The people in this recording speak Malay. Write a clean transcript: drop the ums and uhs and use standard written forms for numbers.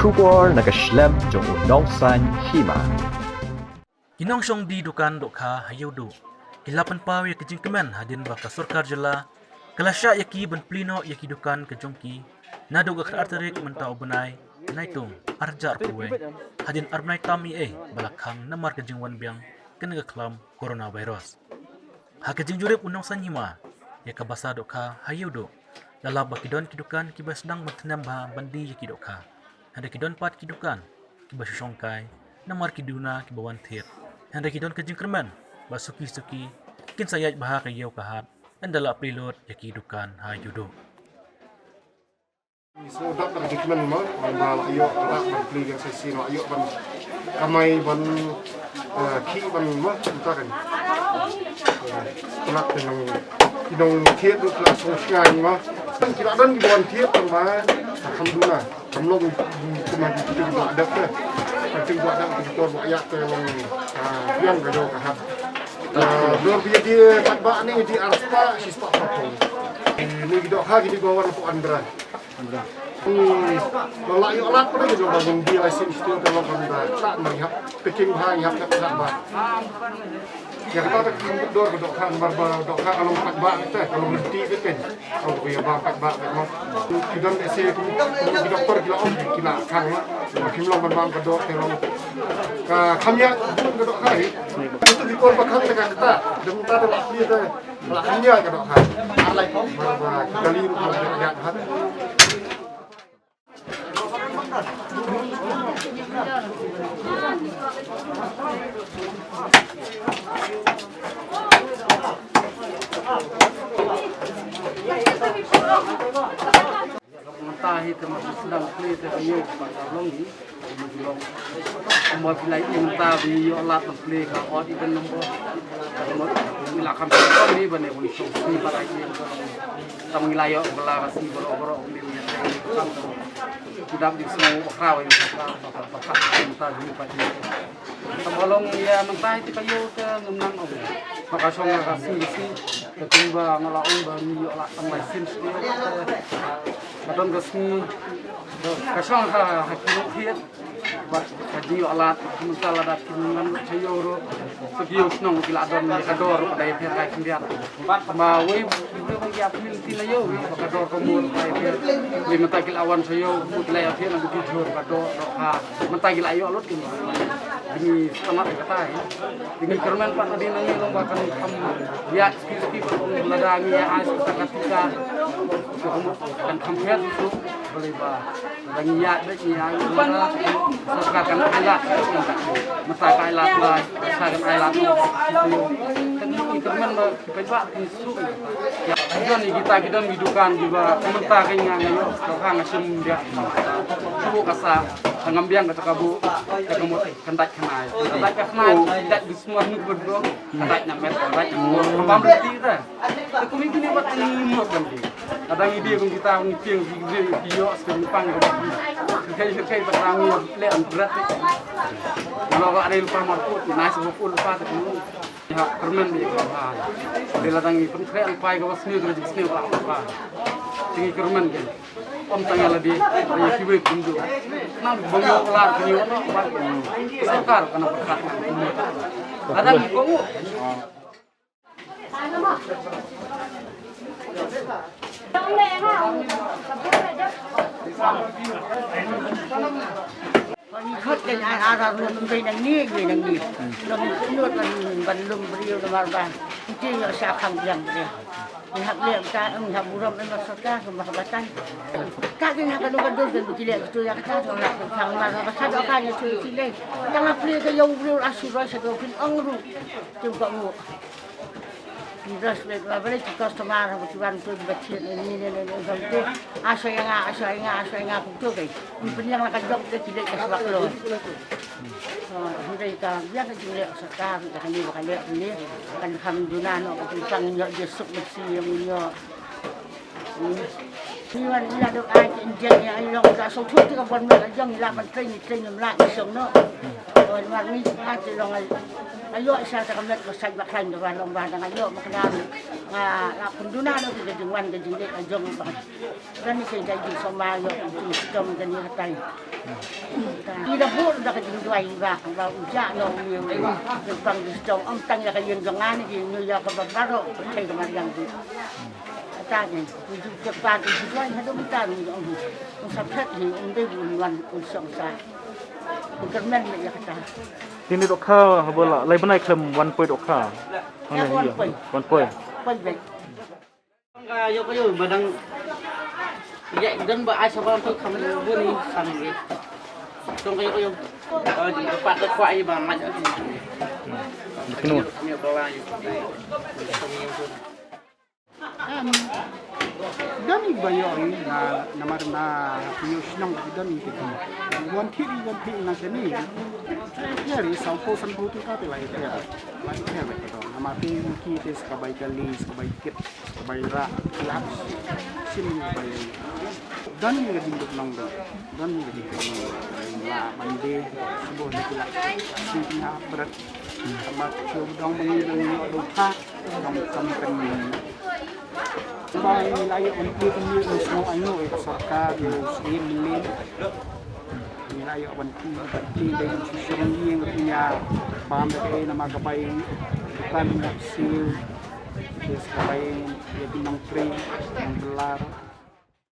Kubor nagaslem jong unongsan hima. Kinong siyong di dukan do ka hayaw do. Kilapan pa ya kijing kemen hadin ba kasurkar jela. Kalasya yaki ban plino yaki dukan kajongki. Nado ga arterik mentau benai. Naitung arjar kuwe. Hadin arbnai tami balakhang namar kajing wan biang kenaga klam coronavirus. Ha kajing jurip unongsan hima. Ya kabasa do ka hayaw do. Lalab bakidon kidukan kibas nang mentenam ba bandi yaki do ka. Handa kidon pat kidukan kibas syongkai. Namar kiduna kibawan thir. Handa kidon kajing kerman basuki-suki kin sayaj baha kayaw kahat andala pilot yaki dukan ha judo. So dak tak jikman ma bal ayo rak ban pli yang sesi no ayo ban kamai ban ki ban ma kita kan setelah dengan kidong thiet du kelas sosial ma kita dan kibawan thiet ma alhamdulillah belum cuma kita juga ada ke kita buat dak kita buat ayat ke yang gajo kahat belum dia kadba ni di arsta sispa patong ini kita ha kita bawa untuk Andra kalau ayo alat pun kita bangun dia license itu kalau Andra tak melihat peking ha yang tak ba ya kita tak dor kan barba dok kalau kadba kita kalau mesti kita kalau dia ba kadba mau kita ese kita doktor kita om kita kan makin long ban kedok kalau kami kedok hari itu di kor bakal kita dan kita ada waktu itu lahannya kedok hari alai pom barba kali rumah lihat hat mentahi termasuk sedang play terkayu pada longi menjulang semua pilih mentahi yolat play ka ot ikan nombor kalau milakan ni bane pun solusi pada ini tang wilayo belah kasih boro-boro ni sudah di semua krawai pakat mentahi pada Tambalong ya mentahi terkayu ke ngenang om maka songa kasih ketimbang ngalaung bani yolat tang license ni Kadang resmi, kasang hakimu hiat, buat haji alat, mental ada kinan sayur, segiu senang bila ada kador pada yang kaya kindiat. Mawe itu bagi apa minti layo, kador kamu kaya we mentakil awan sayur, mulai apa yang begitu jujur kador, mentakil ayo alut ini. Ini setengah kata ya. Ini kerman pak tadi nanti lombakan kamu lihat skill beladangi ya as ketika dan kampiat itu boleh bah lagi ya dek ya mana sekarang alat masa alat lah sekarang alat itu kan kerman pak isu ya ini kita hidupan juga komentar kayaknya ngayo sekarang asyum dia subuh kasar ngambiang kata kabu kamu kendak kenai tidak di semua ni berdua kendak nyamet kendak kembang berarti dah aku ini buat ini kan ada ide pun kita ngiting video sempang kayak perangi leon berat kalau ada lupa marput nice buku lupa tu ya permen dia kan dia latangi pun kayak lupa kalau seni tu seni apa tinggi kermen kan om tanya lagi ya kiwe kundu nang bangyo kelar kinyo sekar kana berkat ada ngkongu khất cái ai ra luôn cái này nghe người này nghỉ rồi nước mình lùm brio rồi mà chỉ là sao không dần vậy mình học luyện ta mình học buram mình masuk ta sama habatan các cái học nó đôi gần chỉ luyện tôi ra ta thằng nào thằng mà ta đó cái như tôi chỉ lên đang học luyện cái dâu brio asura sẽ được pin ông ru chịu cọ ngủ Respect, balik ke customer, kemudian tu baca ini tu, asal yang tu kan, ini yang nak job dia tidak kesebab lo. Sudah kita biar kita lihat sekarang, kita ni bukan lihat ni, kan alhamdulillah nak kita nyok jesuk bersih yang nyok. Ni wan ila dok ai injen ya ayong ka so thu ti ka bon me ayong ila man train la isong no. Wan wan ni ha ti long ayo isa ta kamet ko sa bakhan do wan long ba nga yo makana la kunduna no ke jungwan ke jingde ajong ba dan ni ke jadi somayo itu sistem dan ni hatai ida bu da ke jingwai ba ba uja no ni ke bang sistem ang tang ya ke yen jangan ni ni ya ke baro ke ke mariang di ta ni ju ke pa ke jingwai ha do ta ni ông sắp hết thì ông đây buồnวันông sòng sa ông cần men ni ya ta Ini dok kha bola lai banai klem 1 point dok kha. Ya, 1 point. 1 point. quay về Yo kayo badang ya dan ba ai sabang tu kami buni sami. Tong kayo di tempat kuai ba mat. Kinu. Kami belayu. Dani bayari na marna yus nang dani gitu. Wan thiri na seni. Yari sampo sanpo tu ka lai ya. Lai ya begitu. Nama tim kita sebagai galis, sebagai kit, sebagai ra, lap, sini sebagai dan ni lagi duduk nang dan ni lagi la mandi sebuah dikila sini berat sama cudong mengidung lupa dong kampen May layo ang pili semua ano sarka yung milin nilayo ang pili din susirang yung punya pamilya na magabay bukan sil kabay yung pinang pre ng dolar